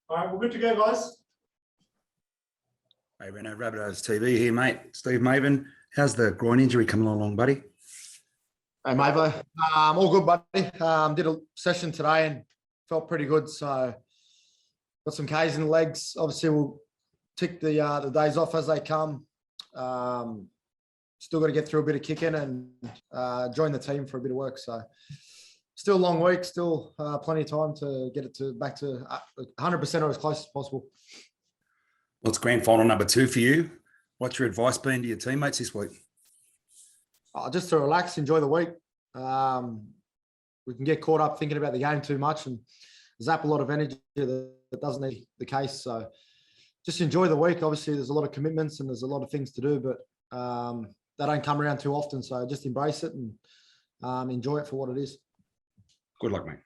All right, we're good to go, guys. Hey, Reno, Rabbitohs TV here, mate. Steve Maven, how's the groin injury coming along, buddy? Hey, Mavo. All good, buddy. Did a session today and felt pretty good. So got some Ks in the legs. Obviously, we'll tick the days off as they come. Still got to get through a bit of kicking and join the team for a bit of work. So still a long week, still plenty of time to get it back to 100% or as close as possible. Well, it's grand final number 2 for you. What's your advice been to your teammates this week? Just to relax, enjoy the week. We can get caught up thinking about the game too much and zap a lot of energy that doesn't need the case. So just enjoy the week. Obviously, there's a lot of commitments and there's a lot of things to do, but they don't come around too often. So just embrace it and enjoy it for what it is. Good luck, mate.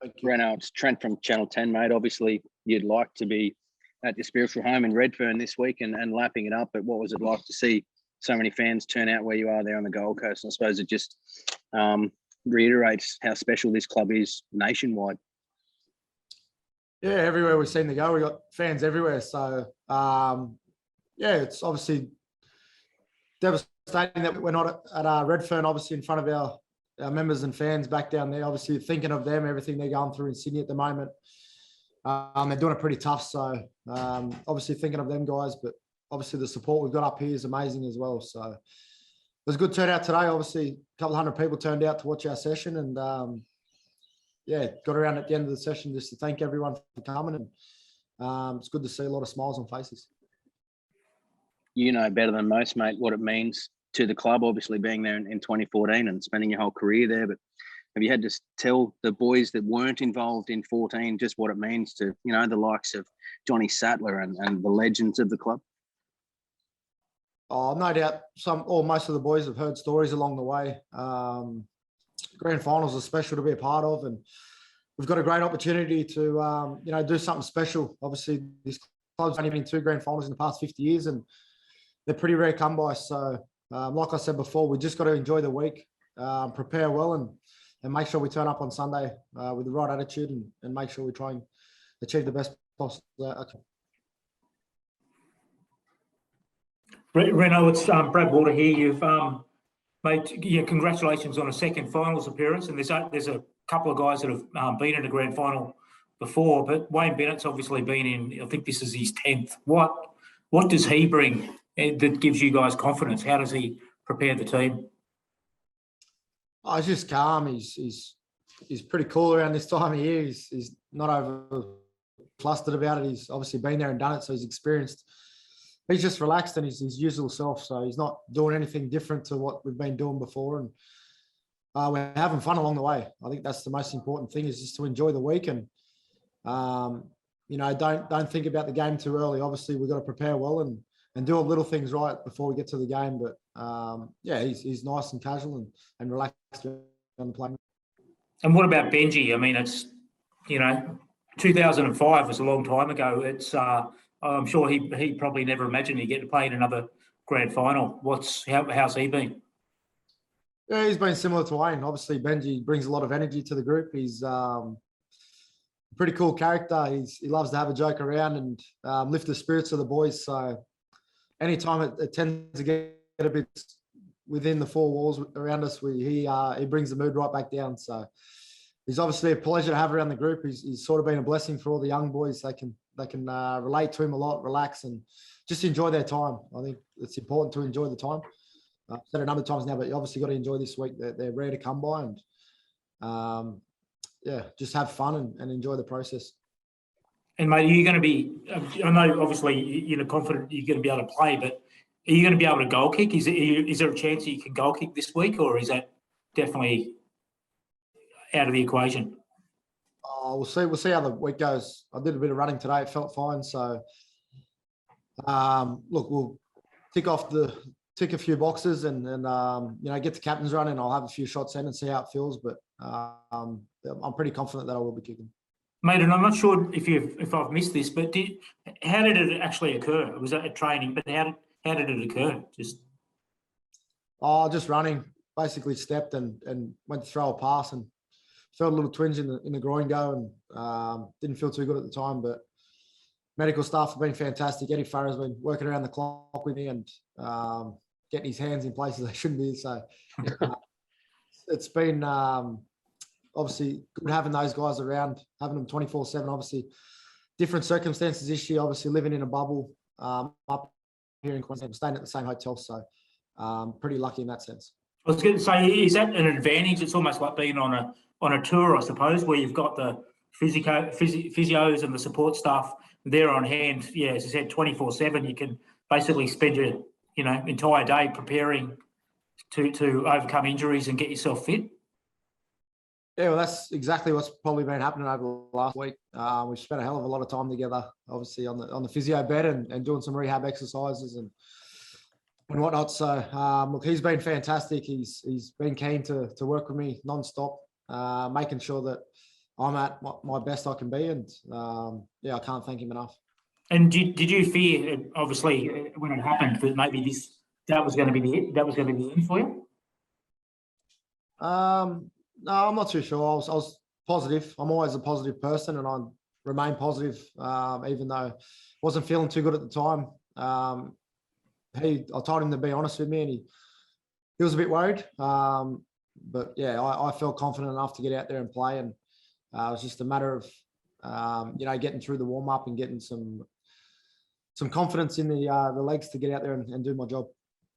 Thank you. Reno, it's Trent from Channel 10, mate. Obviously, you'd like to be at your spiritual home in Redfern this week and lapping it up, but what was it like to see so many fans turn out where you are there on the Gold Coast? And I suppose it just reiterates how special this club is nationwide. Yeah, everywhere we seem to go, we got fans everywhere. So, yeah, it's obviously devastating that we're not at Redfern, obviously in front of our members and fans back down there. Obviously thinking of them, everything they're going through in Sydney at the moment. They're doing it pretty tough. So obviously thinking of them guys, but obviously the support we've got up here is amazing as well. So there's a good turnout today. Obviously a couple hundred people turned out to watch our session and yeah, got around at the end of the session just to thank everyone for coming. And it's good to see a lot of smiles on faces. You know better than most, mate, what it means to the club, obviously being there in 2014 and spending your whole career there. But have you had to tell the boys that weren't involved in 14 just what it means to, you know, the likes of Johnny Sattler and the legends of the club? Oh, no doubt some or most of the boys have heard stories along the way. Grand finals are special to be a part of, and we've got a great opportunity to, you know, do something special. Obviously, this club's only been in 2 grand finals in the past 50 years, and they're pretty rare come by. So, like I said before, we just got to enjoy the week, prepare well, and make sure we turn up on Sunday with the right attitude and make sure we try and achieve the best possible outcome. Reno, it's Brad Water here. You've made congratulations on a second finals appearance, and there's a couple of guys that have been in a grand final before, but Wayne Bennett's obviously been in. I think this is his 10th. What does he bring that gives you guys confidence? How does he prepare the team? Oh, he's just calm. He's pretty cool around this time of year. He's not over flustered about it. He's obviously been there and done it, so he's experienced. He's just relaxed and he's his usual self. So he's not doing anything different to what we've been doing before. And we're having fun along the way. I think that's the most important thing, is just to enjoy the week and, you know, don't think about the game too early. Obviously, we've got to prepare well and do all little things right before we get to the game. But yeah, he's nice and casual and relaxed on the plane. And what about Benji? I mean, it's, you know, 2005 was a long time ago. It's I'm sure he probably never imagined he'd get to play in another grand final. How's he been? Yeah, he's been similar to Wayne. Obviously, Benji brings a lot of energy to the group. He's a pretty cool character. He loves to have a joke around and lift the spirits of the boys. So anytime it tends to get a bit within the 4 walls around us, he brings the mood right back down. So he's obviously a pleasure to have around the group. He's sort of been a blessing for all the young boys. They can relate to him a lot, relax, and just enjoy their time. I think it's important to enjoy the time. I've said it a number of times now, but you obviously got to enjoy this week. They're rare to come by, and yeah, just have fun and enjoy the process. And mate, are you going to be? I know obviously you're confident you're going to be able to play, but are you going to be able to goal kick? Is there a chance that you can goal kick this week, or is that definitely out of the equation? We'll see how the week goes. I did a bit of running today. It felt fine. So, look, we'll tick a few boxes and you know, get the captain's run, and I'll have a few shots in and see how it feels. But I'm pretty confident that I will be kicking. Mate, and I'm not sure if I've missed this, but how did it actually occur? Was that a training? But how did it occur? Just running. Basically stepped and went to throw a pass and felt a little twinge in the groin go and didn't feel too good at the time. But medical staff have been fantastic. Eddie Farrell's been working around the clock with me and getting his hands in places they shouldn't be. So it's been obviously good having those guys around, having them 24/7. Obviously, different circumstances this year. Obviously, living in a bubble up here in Queensland, staying at the same hotel. So pretty lucky in that sense. I was going to say, is that an advantage? It's almost like being on a tour, I suppose, where you've got the physios and the support staff there on hand. Yeah, as I said, 24/7. You can basically spend your entire day preparing to overcome injuries and get yourself fit. Yeah, well, that's exactly what's probably been happening over the last week. We've spent a hell of a lot of time together, obviously on the physio bed and doing some rehab exercises and whatnot. So look, he's been fantastic. He's been keen to work with me non-stop, making sure that I'm at my best I can be. And I can't thank him enough. And did you fear, obviously, when it happened, that maybe that was going to be the end for you? No, I'm not too sure. I was positive. I'm always a positive person, and I remain positive, even though I wasn't feeling too good at the time. I told him to be honest with me, and he was a bit worried. But yeah, I felt confident enough to get out there and play, and it was just a matter of getting through the warm up and getting some confidence in the legs to get out there and do my job.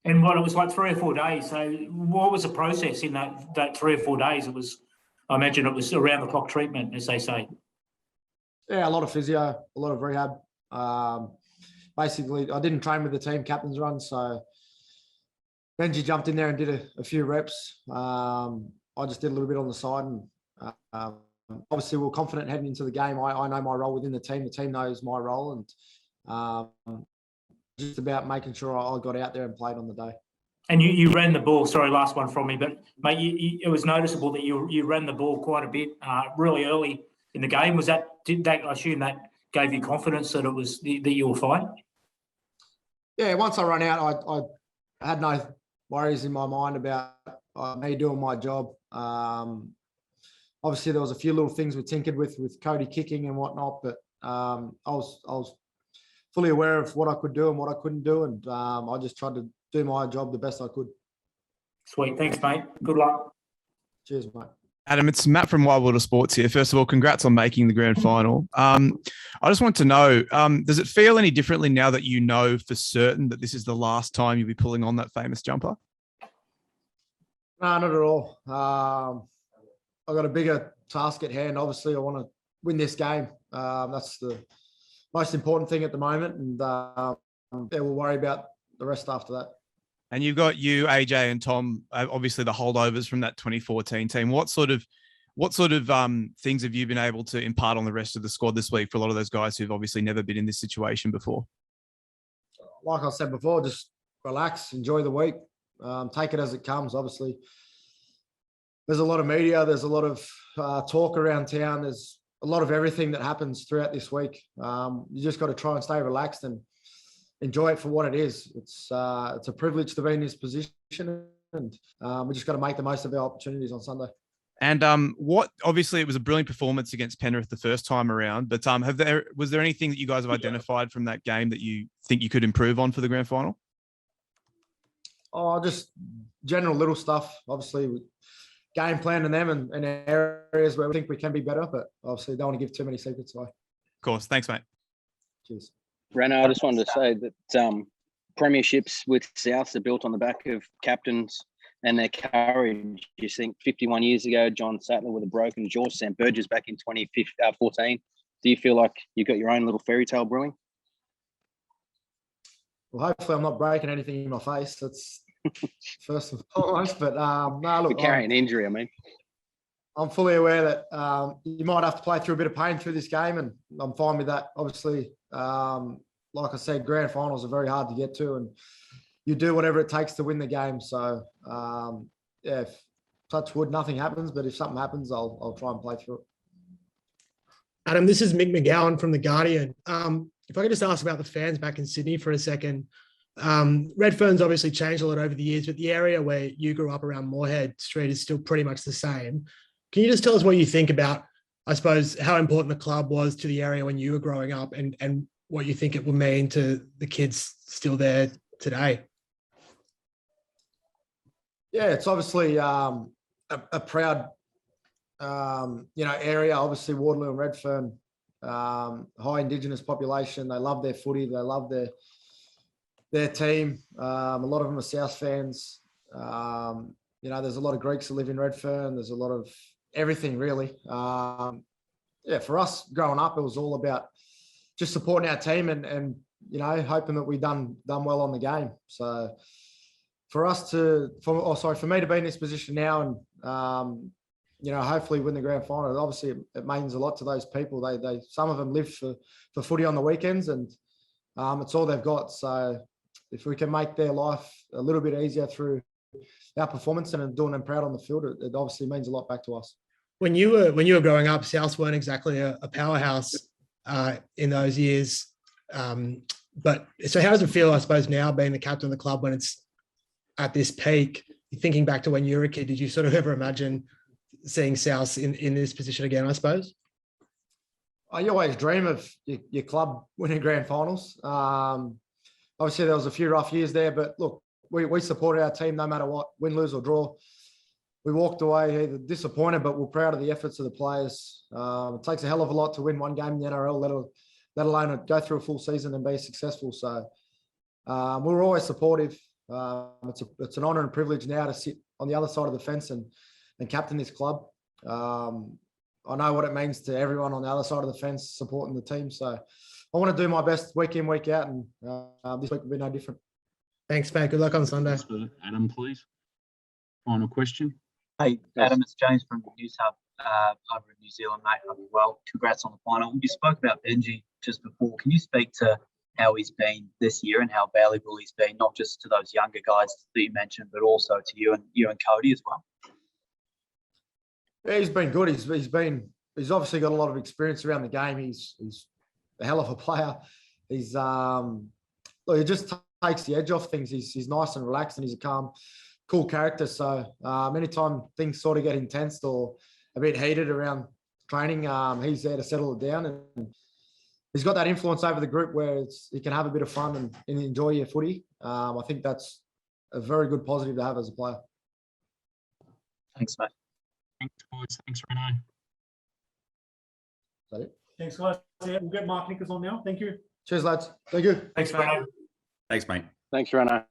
And what, it was like 3 or 4 days. So what was the process in that 3 or 4 days? I imagine it was around the clock treatment, as they say. Yeah, a lot of physio, a lot of rehab. Basically, I didn't train with the team captain's run, so Benji jumped in there and did a few reps. I just did a little bit on the side, and obviously we're confident heading into the game. I know my role within the team. The team knows my role, and just about making sure I got out there and played on the day. And you ran the ball. Sorry, last one from me, but mate, it was noticeable that you ran the ball quite a bit really early in the game. Did that? I assume that gave you confidence that that you were fine. Yeah, once I ran out, I had no worries in my mind about me doing my job. Obviously, there was a few little things we tinkered with Cody kicking and whatnot, but I was fully aware of what I could do and what I couldn't do, and I just tried to do my job the best I could. Sweet, thanks, mate. Good luck. Cheers, mate. Adam, it's Matt from Wild Water Sports here. First of all, congrats on making the grand final. I just want to know, does it feel any differently now that you know for certain that this is the last time you'll be pulling on that famous jumper? No, not at all. I've got a bigger task at hand. Obviously, I want to win this game. That's the most important thing at the moment, and we'll worry about the rest after that. And you've got you, AJ, and Tom, obviously the holdovers from that 2014 team. What sort of things have you been able to impart on the rest of the squad this week for a lot of those guys who've obviously never been in this situation before? Like I said before, just relax, enjoy the week, take it as it comes. Obviously, there's a lot of media, there's a lot of talk around town, there's a lot of everything that happens throughout this week. You just got to try and stay relaxed and enjoy it for what it is. It's a privilege to be in this position, and we just got to make the most of our opportunities on Sunday. And obviously it was a brilliant performance against Penrith the first time around, but was there anything that you guys have identified from that game that you think you could improve on for the grand final? Oh, just general little stuff. Obviously, game plan in them and areas where we think we can be better, but obviously don't want to give too many secrets away. Of course. Thanks, mate. Cheers. Reno, I just wanted to say that premierships with Souths are built on the back of captains and their courage. You think 51 years ago, John Sattler with a broken jaw, Sam Burgess back in 2014. Do you feel like you've got your own little fairy tale brewing? Well, hopefully I'm not breaking anything in my face. That's first and foremost. But no, look, carrying an injury, I mean. I'm fully aware that you might have to play through a bit of pain through this game, and I'm fine with that. Obviously, like I said, grand finals are very hard to get to, and you do whatever it takes to win the game. So, if touch wood, nothing happens, but if something happens, I'll try and play through it. Adam, this is Mick McGowan from The Guardian. If I could just ask about the fans back in Sydney for a second. Redfern's obviously changed a lot over the years, but the area where you grew up around Moorhead Street is still pretty much the same. Can you just tell us what you think about, I suppose, how important the club was to the area when you were growing up, and what you think it will mean to the kids still there today? Yeah, it's obviously a proud, area. Obviously, Waterloo and Redfern, high Indigenous population. They love their footy. They love their team. A lot of them are South fans. There's a lot of Greeks that live in Redfern. There's a lot of everything, really. For us growing up, it was all about just supporting our team and hoping that we done well on the game. So for me to be in this position now and hopefully win the grand final, obviously it means a lot to those people. They some of them live for footy on the weekends, and it's all they've got. So if we can make their life a little bit easier through our performance and doing them proud on the field, it obviously means a lot back to us. When you were growing up, Souths weren't exactly a powerhouse in those years. But so how does it feel, I suppose, now being the captain of the club when it's at this peak? Thinking back to when you were a kid, did you sort of ever imagine seeing Souths in this position again, I suppose? You always dream of your club winning grand finals. Obviously, there was a few rough years there, but look, we supported our team no matter what, win, lose or draw. We walked away either disappointed, but we're proud of the efforts of the players. It takes a hell of a lot to win one game in the NRL, let alone go through a full season and be successful. So we were always supportive. It's an honour and privilege now to sit on the other side of the fence and captain this club. I know what it means to everyone on the other side of the fence supporting the team. So I want to do my best week in, week out, and this week will be no different. Thanks, mate. Good luck on Sunday. Adam, please. Final question. Hey, Adam, it's James from News Hub over in New Zealand, mate. Hope you're well. Congrats on the final. You spoke about Benji just before. Can you speak to how he's been this year and how valuable he's been, not just to those younger guys that you mentioned, but also to you and Cody as well? Yeah, he's been good. He's obviously got a lot of experience around the game. He's a hell of a player. He just takes the edge off things. He's nice and relaxed, and he's a calm, cool character. So anytime things sort of get intense or a bit heated around training, he's there to settle it down, and he's got that influence over the group where you can have a bit of fun and enjoy your footy. I think that's a very good positive to have as a player. Thanks, mate. Thanks, boys. Thanks, Reno. Is that it? Thanks, guys. Yeah, we'll get Mark Nichols on now. Thank you. Cheers, lads. Thank you. Thanks, mate. Thanks, mate. Thanks, Reno.